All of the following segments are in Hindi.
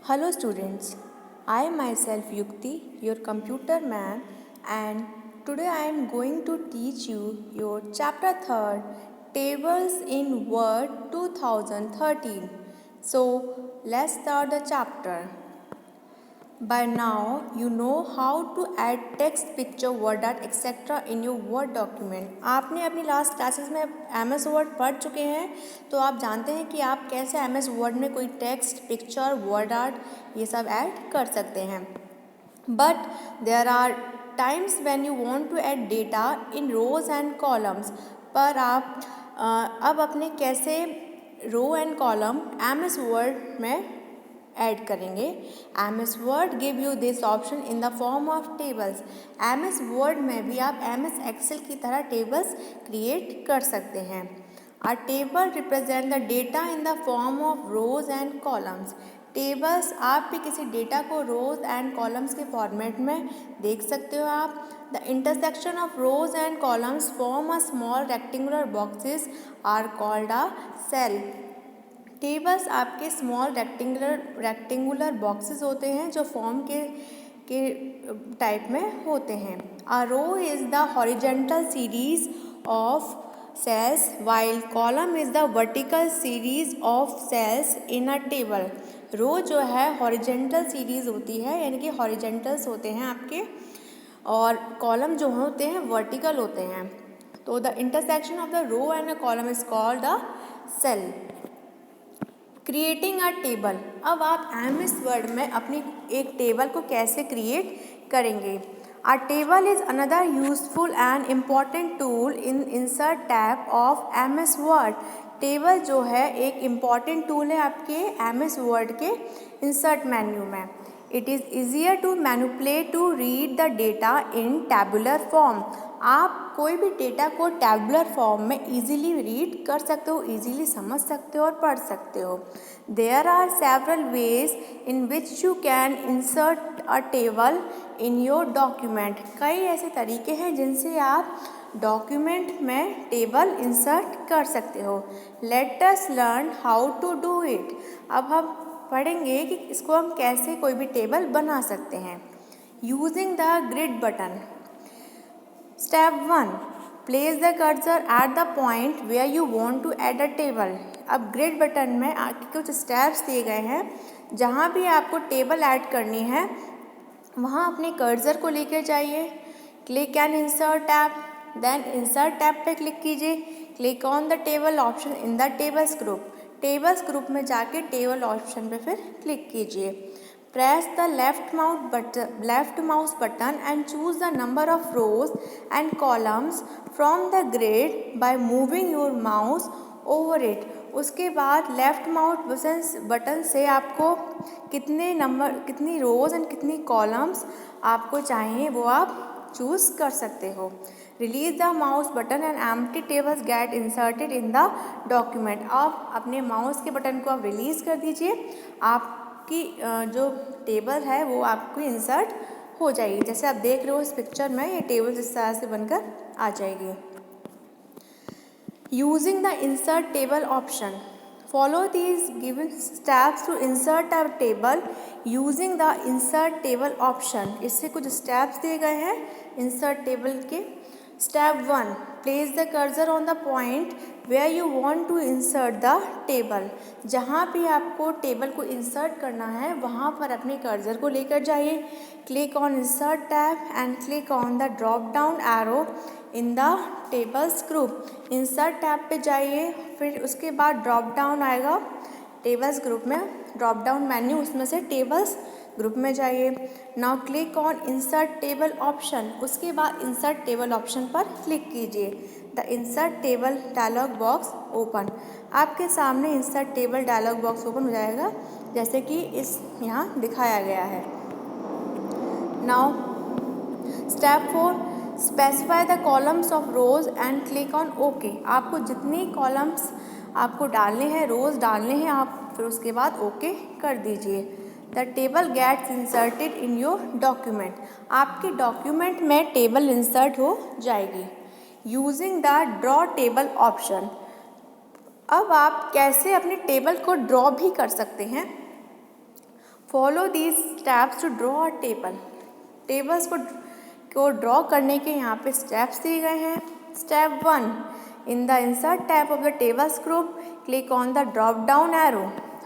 Hello students, I myself Yukti, your computer man, and today I am going to teach you your chapter 3rd Tables in Word 2013. So let's start the chapter. By now you know how to add text, picture, word art etc. in your Word document. आपने अपनी लास्ट क्लासेस में MS Word पढ़ चुके हैं तो आप जानते हैं कि आप कैसे MS Word में कोई टेक्स्ट, पिक्चर, वर्ड आर्ट ये सब ऐड कर सकते हैं. But there are times when you want to add data in rows and columns. पर आप अब अपने कैसे row and column MS Word में ऐड करेंगे. MS Word give you this option in the form of tables. MS Word में भी आप MS Excel की तरह टेबल्स क्रिएट कर सकते हैं. A table represent the data in the form of rows and columns. Tables आप भी किसी डेटा को रोज एंड कॉलम्स के फॉर्मेट में देख सकते हो आप. The intersection of rows and columns form a small rectangular boxes are called a cell. Tables आपके स्मॉल रेक्टेंगुलर बॉक्सेस होते हैं जो फॉर्म के टाइप में होते हैं. A row is the horizontal series of cells while column is the vertical series of cells in a table. Row जो है हॉरिजेंटल सीरीज होती है यानी कि हॉरिजेंटल्स होते हैं आपके और कॉलम जो होते हैं वर्टिकल होते हैं. तो the intersection of the row and a column is called a cell. Creating a table. अब आप MS Word में अपनी एक टेबल को कैसे क्रिएट करेंगे. अ table is another useful and important tool in insert tab of MS Word. Table जो है एक इम्पॉर्टेंट टूल है आपके MS Word के इंसर्ट मेन्यू में. It is easier to manipulate to read the data in tabular form. आप कोई भी डेटा को टैबुलर फॉर्म में ईजिली रीड कर सकते हो, ईजिली समझ सकते हो और पढ़ सकते हो. There are several ways in which you can insert a table in your document. कई ऐसे तरीके हैं जिनसे आप डॉक्यूमेंट में टेबल इंसर्ट कर सकते हो. Let us learn how to do it. अब हम पढ़ेंगे कि इसको हम कैसे कोई भी टेबल बना सकते हैं. Using the grid button. Step 1. Place the cursor at the point where you want to add a table. अब ग्रिड बटन में आपके कुछ स्टेप्स दिए गए हैं. जहाँ भी आपको टेबल ऐड करनी है वहाँ अपने कर्सर को लेकर जाइए. Click and insert tab. Then insert tab पे क्लिक कीजिए. Click on the table option in the tables group. Tables group में जाके टेबल ऑप्शन पे फिर क्लिक कीजिए. Press the left mouse button and choose the number of rows and columns from the grid by moving your mouse over it. उसके बाद लेफ्ट माउस बटन से आपको कितनी रोज एंड कितनी कॉलम्स आपको चाहिए वो आप चूज़ कर सकते हो. Release the mouse button and empty tables get inserted in the document. आप अपने माउस के बटन को आप रिलीज़ कर दीजिए. आपकी जो टेबल है वो आपको इंसर्ट हो जाएगी. जैसे आप देख रहे हो इस पिक्चर में ये टेबल इस तरह से बनकर आ जाएगी. Using the insert table option. Follow these given steps to insert a table using the insert table option. इससे कुछ स्टेप्स दिए गए हैं इंसर्ट टेबल के. Step 1. Place the cursor on the point where you want to insert the table. जहाँ भी आपको टेबल को इंसर्ट करना है वहाँ पर अपने कर्सर को लेकर जाइए. Click on insert tab and click on the drop down arrow in the tables group. Insert tab पे जाइए. फिर उसके बाद ड्रॉप डाउन आएगा टेबल्स ग्रुप में. ड्रॉप डाउन मेन्यू उसमें से टेबल्स ग्रुप में जाइए. Now click on insert table option. उसके बाद इंसर्ट टेबल ऑप्शन पर क्लिक कीजिए. The insert table dialog box open. आपके सामने insert table dialog box open हो जाएगा जैसे कि इस यहाँ दिखाया गया है. Now step 4. Specify the columns of rows and click on okay. आपको जितनी कॉलम्स आपको डालने हैं, रोज डालने हैं, आप फिर उसके बाद ओके कर दीजिए. The table gets inserted in your document. आपके डॉक्यूमेंट में टेबल इंसर्ट हो जाएगी. Using the draw table option. अब आप कैसे अपने टेबल को ड्रॉ भी कर सकते हैं. Follow these steps to draw a table. Tables को ड्रॉ करने के यहाँ पे स्टेप्स दिए गए हैं। Step 1, in the insert tab of the tables group click on the drop down arrow.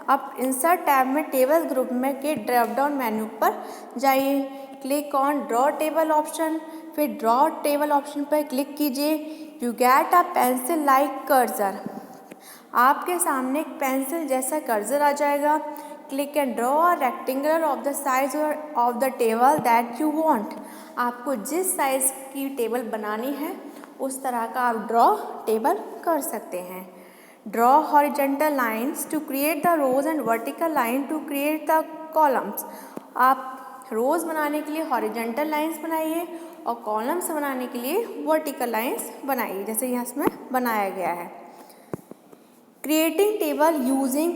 अब इंसर्ट टैब में टेबल्स ग्रुप में के ड्रॉप डाउन मेन्यू पर जाइए, click on draw table option, फिर ड्रॉ टेबल ऑप्शन पर क्लिक कीजिए। You get a pencil like cursor. आपके सामने एक पेंसिल जैसा कर्सर आ जाएगा। Click and draw a rectangular of the size of the table that you want. आपको जिस साइज की टेबल बनानी है उस तरह का आप ड्रॉ टेबल कर सकते हैं। Draw horizontal lines to create the rows and vertical line to create the columns. आप रोज बनाने के लिए हॉरिजॉन्टल लाइंस बनाइए और कॉलम्स बनाने के लिए वर्टिकल लाइंस बनाइए, जैसे यहाँ इसमें बनाया गया है। Creating table using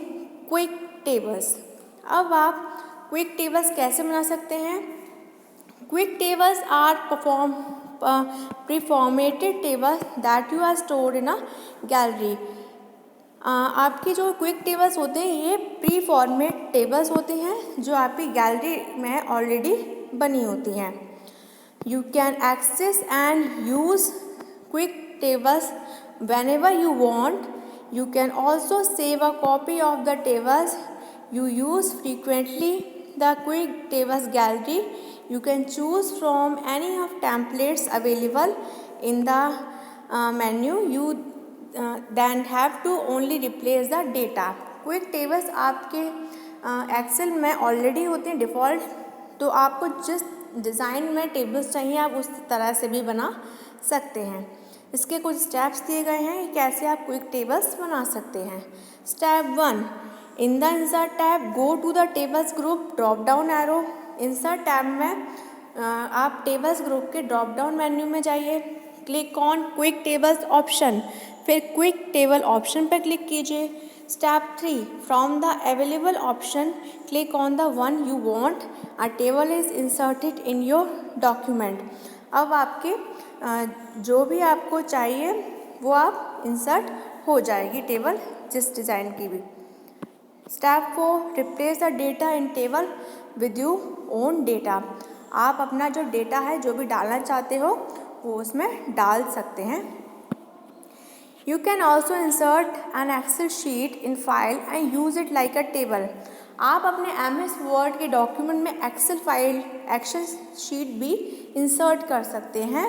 quick tables. अब आप क्विक टेबल्स कैसे बना सकते हैं? Quick tables are preformatted table that you are stored in a gallery. आपके जो क्विक टेबल्स होते हैं ये प्री फॉर्मेट टेबल्स होते हैं जो आपकी गैलरी में ऑलरेडी बनी होती हैं। You can access and use quick tables whenever you want. You can also save a copy of the tables you use frequently. The quick tables gallery, you can choose from any of templates available in the menu. You then have to only replace the data. Quick tables आपके एक्सेल में ऑलरेडी होते हैं डिफ़ॉल्ट, तो आपको जिस डिज़ाइन में टेबल्स चाहिए आप उस तरह से भी बना सकते हैं। इसके कुछ स्टेप्स दिए गए हैं कैसे आप क्विक टेबल्स बना सकते हैं। Step 1, in the insert tab go to the tables group drop down arrow. Insert tab में आप टेबल्स ग्रुप के ड्रॉप डाउन मेन्यू में जाइए, click on quick tables option, फिर क्विक टेबल ऑप्शन पर क्लिक कीजिए। Step 3, from the available option click on the one you want. A table is inserted in your document. अब आपके जो भी आपको चाहिए वो आप इंसर्ट हो जाएगी टेबल जिस डिज़ाइन की भी। Step 4, replace the data in table with you own data. आप अपना जो डेटा है जो भी डालना चाहते हो वो उसमें डाल सकते हैं। You can also insert an Excel sheet in file and use it like a table. आप अपने MS वर्ड के डॉक्यूमेंट में एक्सेल शीट भी इंसर्ट कर सकते हैं,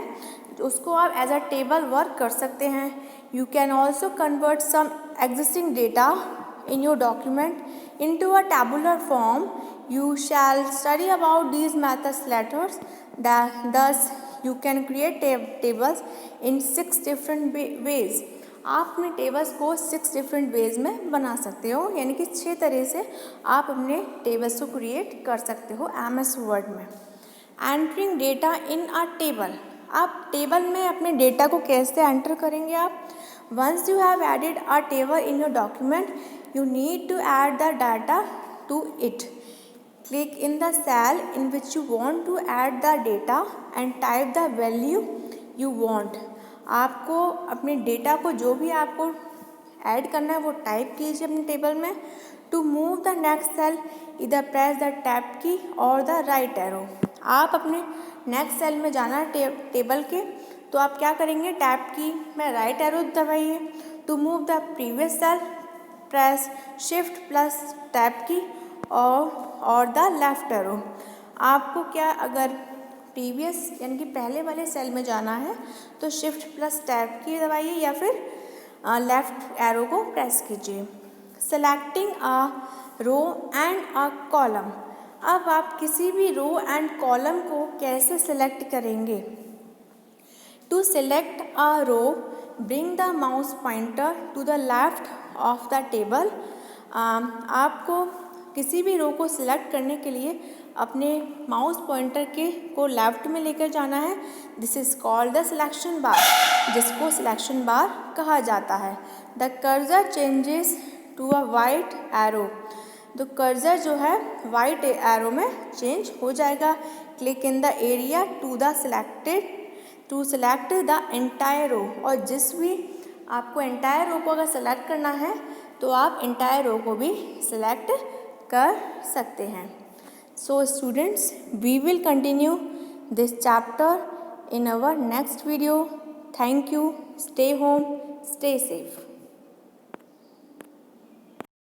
उसको आप एज अ टेबल वर्क कर सकते हैं। You can also convert some existing data in your document into a tabular form. You shall study about these methods later. Thus, you can create tables in 6 different ways. आप अपने टेबल्स को 6 डिफरेंट वेज में बना सकते हो, यानी कि 6 तरह से आप अपने टेबल्स को क्रिएट कर सकते हो MS वर्ड में। Entering data in a table. आप टेबल में अपने डेटा को कैसे एंटर करेंगे आप? Once you have added a table in your document, you need to add the data to it. Click in the cell in which you want to add the data and type the value you want. आपको अपने डेटा को जो भी आपको ऐड करना है वो टाइप कीजिए अपने टेबल में। To move the next cell, either press the tab key or the right arrow. आप अपने नेक्स्ट सेल में जाना है टेबल के, तो आप क्या करेंगे, टैब की में राइट एरो दबाइए। To move the previous cell press shift plus tab key और द लेफ्ट एरो। आपको क्या अगर प्रीवियस यानी कि पहले वाले सेल में जाना है तो शिफ्ट प्लस टैब की दबाइए या फिर लेफ्ट एरो को प्रेस कीजिए। Selecting a row and a column. अब आप किसी भी रो एंड कॉलम को कैसे सेलेक्ट करेंगे? To select a row, bring the mouse pointer to the left of the table. आपको किसी भी रो को सिलेक्ट करने के लिए अपने माउस पॉइंटर को लेफ्ट में लेकर जाना है। This is called the selection bar, जिसको सिलेक्शन बार कहा जाता है। The cursor changes to a white arrow. तो कर्सर जो है वाइट एरो में चेंज हो जाएगा। Click in the area to select the entire row. और जिस भी आपको एंटायर रो को अगर सेलेक्ट करना है तो आप एंटायर रो को भी सिलेक्ट कर सकते हैं। So students, we will continue this chapter in our next video. Thank you. Stay home, stay safe.